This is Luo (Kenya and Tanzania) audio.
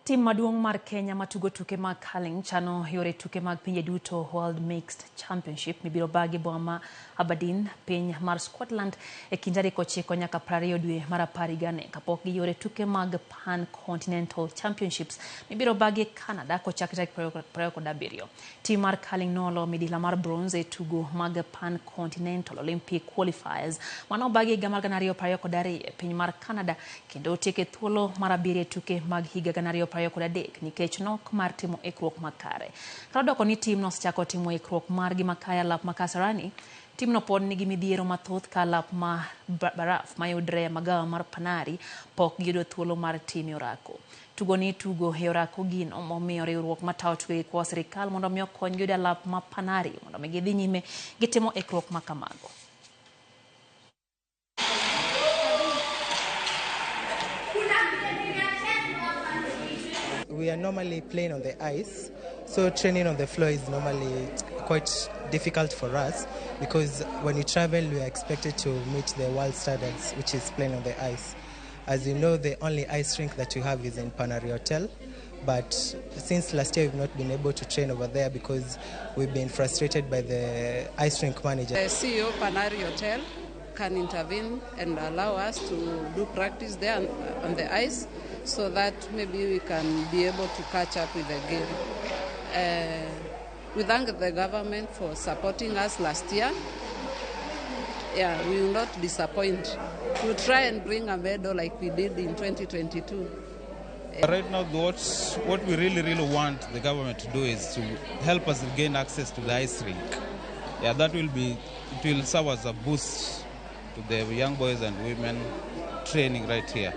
Tim maduong' mar Kenya matugo tuke mag kaling chano yore tuke mag pinje duto World Mixed Championship mibiro bagi boma Aberdeen, piny mar Scotland e kind tarik 9 nyaka 20 dwe mar apar higani kapok giyore tuke mag Pan-Continental Championships mibiro bagi Canada kochakre tarik 27. Tim mar kaling nolo midila mar bronze e tugo mag Pan-Continental Olympic Qualifiers mano bagi higa mar 2022 e piny mar Canada kendo otieke thuolo mar 7 tuke mag higa 2023 nikech nok mar timo ikruok makare. Karadoko ni tim nosechako timo ikruok margi makaya lap makasarani, tim no pod nigi midhiero mathoth ka lap ma baraf mayudre magawa mar Panari pok giyudo thuolo mar timo orako. Tugo ni tugo e orako gino momiyo riwruok matayo tuke kwa sirikal mondo omi okony yudo lap ma Panari mondo omi gidhi nyime gitimo ikruok makamago. We are normally playing on the ice, so training on the floor is normally quite difficult for us because when you travel, we are expected to meet the world standards, which is playing on the ice. As you know, the only ice rink that we have is in Panari Hotel, but since last year, we've not been able to train over there because we've been frustrated by the ice rink manager. The CEO of Panari Hotel can intervene and allow us to do practice there on the ice so that maybe we can be able to catch up with the game. We thank the government for supporting us last year. Yeah, we will not disappoint. We'll try and bring a medal like we did in 2022. Right now, what we really want the government to do is to help us gain access to the ice rink. Yeah, it will serve as a boost to the young boys and women training right here.